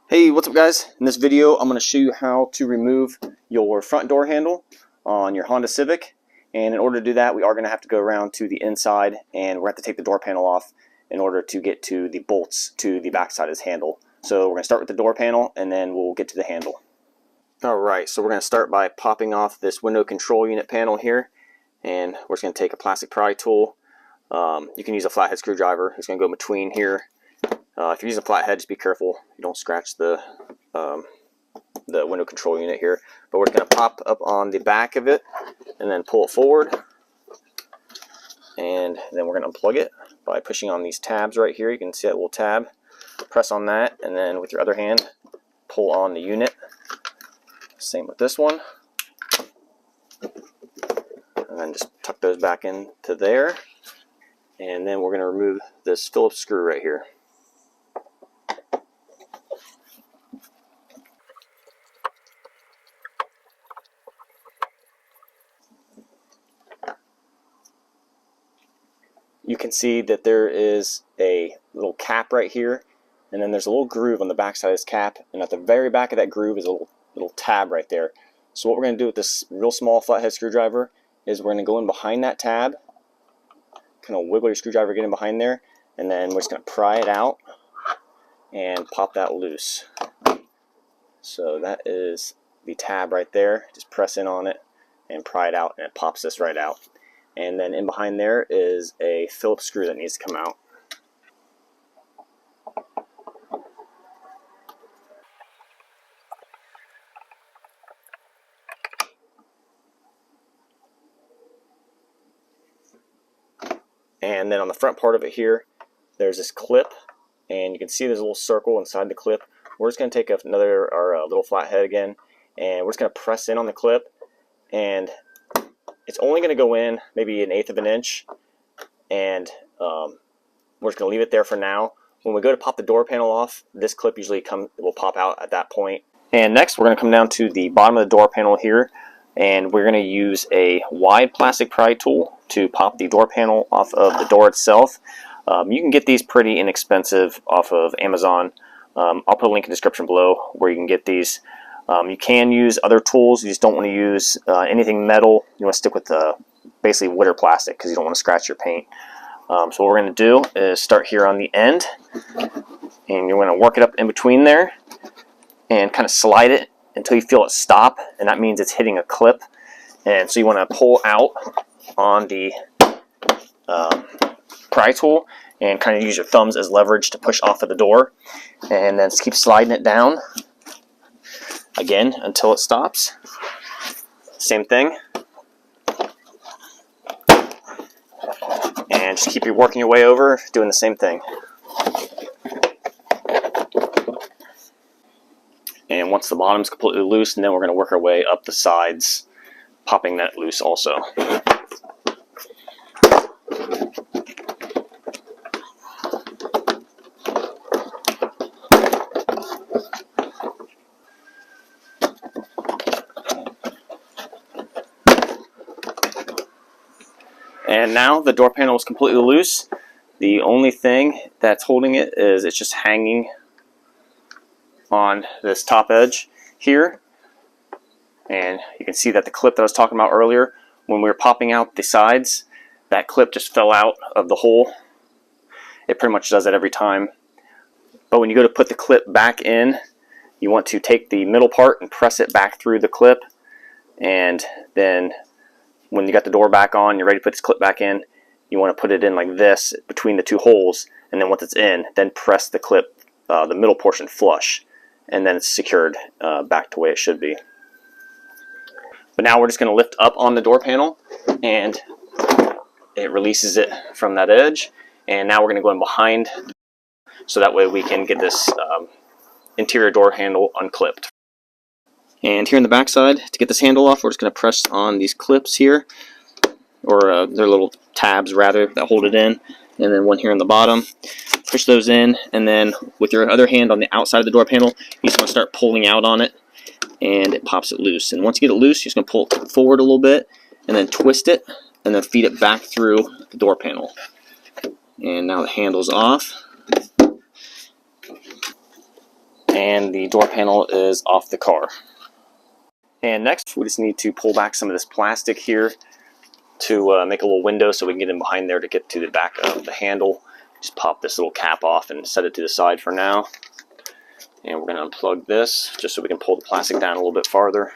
Hey, what's up guys? In this video I'm going to show you how to remove your front door handle on your Honda Civic, and in order to do that we are going to have to go around to the inside and we're going to have to take the door panel off in order to get to the bolts to the back side of this handle. So we're going to start with the door panel and then we'll get to the handle. Alright, so we're going to start by popping off this window control unit panel here, and we're just going to take a plastic pry tool. You can use a flathead screwdriver. It's going to go in between here. If you're using a flathead, just be careful you don't scratch the window control unit here. But we're going to pop up on the back of it and then pull it forward. And then we're going to unplug it by pushing on these tabs right here. You can see that little tab. Press on that, and then with your other hand, pull on the unit. Same with this one. And then just tuck those back into there. And then we're going to remove this Phillips screw right here. You can see that there is a little cap right here, and then there's a little groove on the back side of this cap, and at the very back of that groove is a little tab right there. So what we're going to do with this real small flathead screwdriver is we're going to go in behind that tab, kind of wiggle your screwdriver, get in behind there, and then we're just going to pry it out and pop that loose. So that is the tab right there. Just press in on it and pry it out, and it pops this right out. And then in behind there is a Phillips screw that needs to come out. And then on the front part of it here, there's this clip, and you can see there's a little circle inside the clip. We're just going to take our little flathead again, and we're just going to press in on the clip, and it's only going to go in maybe 1/8 of an inch, and we're just going to leave it there for now. When we go to pop the door panel off, this clip usually will pop out at that point. And next we're going to come down to the bottom of the door panel here, and we're going to use a wide plastic pry tool to pop the door panel off of the door itself. You can get these pretty inexpensive off of Amazon. I'll put a link in the description below where you can get these. You can use other tools. You just don't want to use anything metal. You want to stick with basically wood or plastic because you don't want to scratch your paint. So what we're going to do is start here on the end, and you're going to work it up in between there and kind of slide it until you feel it stop, and that means it's hitting a clip. And so you want to pull out on the pry tool and kind of use your thumbs as leverage to push off of the door, and then just keep sliding it down again until it stops. Same thing. And just keep working your way over, doing the same thing. And once the bottom's completely loose, and then we're going to work our way up the sides, popping that loose also. And now the door panel is completely loose. The only thing that's holding it is it's just hanging on this top edge here. And you can see that the clip that I was talking about earlier, when we were popping out the sides, that clip just fell out of the hole. It pretty much does that every time. But when you go to put the clip back in, you want to take the middle part and press it back through the clip, and then when you got the door back on, you're ready to put this clip back in, you want to put it in like this between the two holes, and then once it's in, then press the clip, the middle portion flush, and then it's secured back to the way it should be. But now we're just going to lift up on the door panel, and it releases it from that edge, and now we're going to go in behind, so that way we can get this interior door handle unclipped. And here on the back side, to get this handle off, we're just going to press on these clips here, or they're little tabs rather that hold it in, and then one here on the bottom. Push those in, and then with your other hand on the outside of the door panel, you just want to start pulling out on it, and it pops it loose. And once you get it loose, you're just going to pull it forward a little bit, and then twist it, and then feed it back through the door panel. And now the handle's off. And the door panel is off the car. And next, we just need to pull back some of this plastic here to make a little window so we can get in behind there to get to the back of the handle. Just pop this little cap off and set it to the side for now. And we're going to unplug this just so we can pull the plastic down a little bit farther.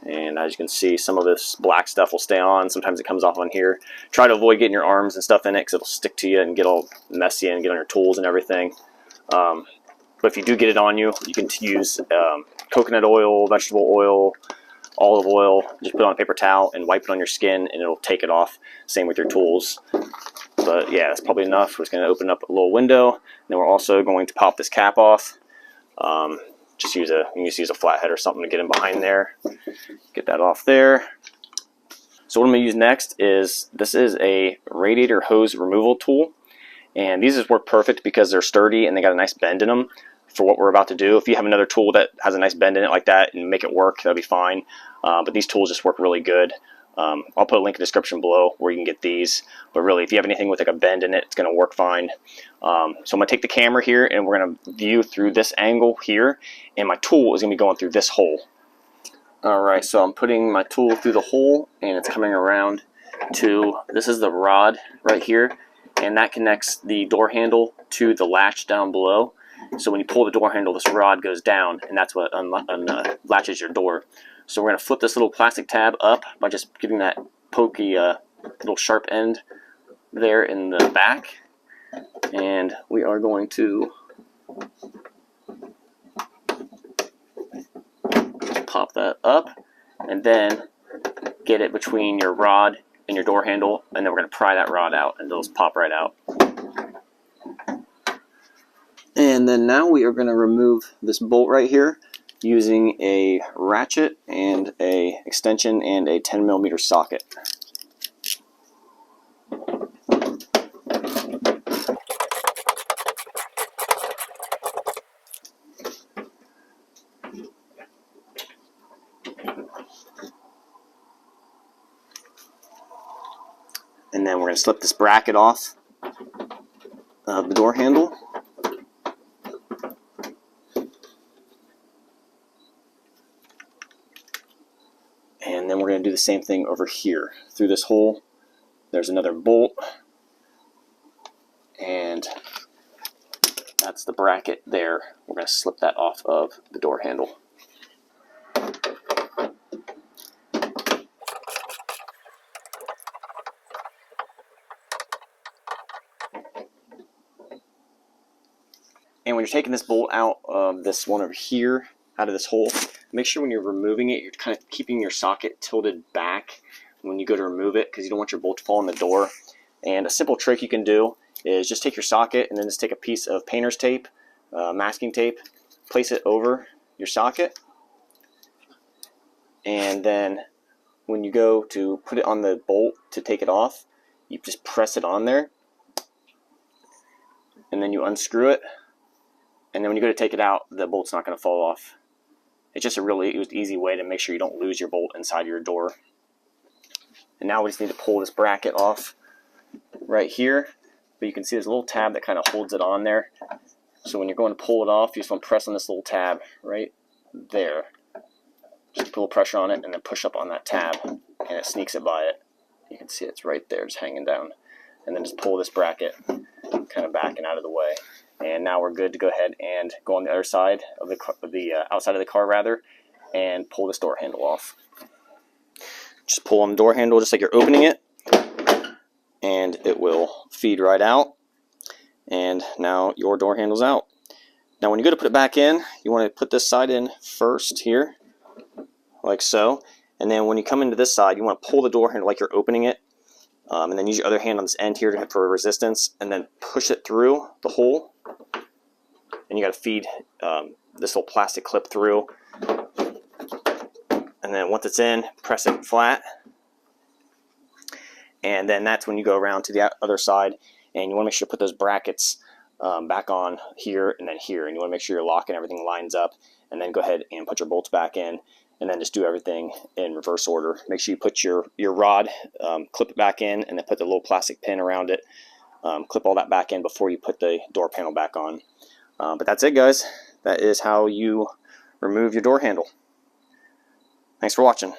And as you can see, some of this black stuff will stay on. Sometimes it comes off on here. Try to avoid getting your arms and stuff in it because it'll stick to you and get all messy and get on your tools and everything. But if you do get it on you, you can use coconut oil, vegetable oil, olive oil. Just put it on a paper towel and wipe it on your skin and it'll take it off. Same with your tools. But yeah, that's probably enough. We're just going to open up a little window. And then we're also going to pop this cap off. You can just use a flathead or something to get in behind there. Get that off there. So what I'm going to use next is, this is a radiator hose removal tool. And these just work perfect because they're sturdy and they got a nice bend in them for what we're about to do. If you have another tool that has a nice bend in it like that and make it work, that'll be fine. But these tools just work really good. I'll put a link in the description below where you can get these. But really, if you have anything with like a bend in it, it's going to work fine. So I'm going to take the camera here and we're going to view through this angle here. And my tool is going to be going through this hole. Alright, so I'm putting my tool through the hole and it's coming around to, this is the rod right here. And that connects the door handle to the latch down below. So when you pull the door handle, this rod goes down and that's what latches your door. So we're going to flip this little plastic tab up by just giving that pokey little sharp end there in the back. And we are going to pop that up and then get it between your rod and your door handle, and then we're going to pry that rod out and those pop right out. And then now we are going to remove this bolt right here using a ratchet and a extension and a 10mm socket. And then we're going to slip this bracket off of the door handle. And then we're going to do the same thing over here. Through this hole, there's another bolt. And that's the bracket there. We're going to slip that off of the door handle. And when you're taking this bolt out of this one over here, out of this hole, make sure when you're removing it, you're kind of keeping your socket tilted back when you go to remove it because you don't want your bolt to fall in the door. And a simple trick you can do is just take your socket and then just take a piece of painter's tape, masking tape, place it over your socket. And then when you go to put it on the bolt to take it off, you just press it on there. And then you unscrew it. And then when you go to take it out, the bolt's not going to fall off. It's just a really easy way to make sure you don't lose your bolt inside your door. And now we just need to pull this bracket off right here. But you can see there's a little tab that kind of holds it on there. So when you're going to pull it off, you just want to press on this little tab right there. Just put a little pressure on it and then push up on that tab. And it sneaks it by it. You can see it's right there, just hanging down. And then just pull this bracket kind of back and out of the way. And now we're good to go ahead and go on the other side of the outside of the car rather, and pull this door handle off. Just pull on the door handle just like you're opening it, and it will feed right out. And now your door handle's out. Now when you go to put it back in, you want to put this side in first here, like so. And then when you come into this side, you want to pull the door handle like you're opening it. And then use your other hand on this end here for resistance, and then push it through the hole. And you got to feed this little plastic clip through. And then once it's in, press it flat. And then that's when you go around to the other side, and you want to make sure to put those brackets back on here and then here. And you want to make sure your lock and everything lines up. And then go ahead and put your bolts back in. And then just do everything in reverse order. Make sure you put your rod, clip it back in, and then put the little plastic pin around it. Clip all that back in before you put the door panel back on. But that's it, guys. That is how you remove your door handle. Thanks for watching.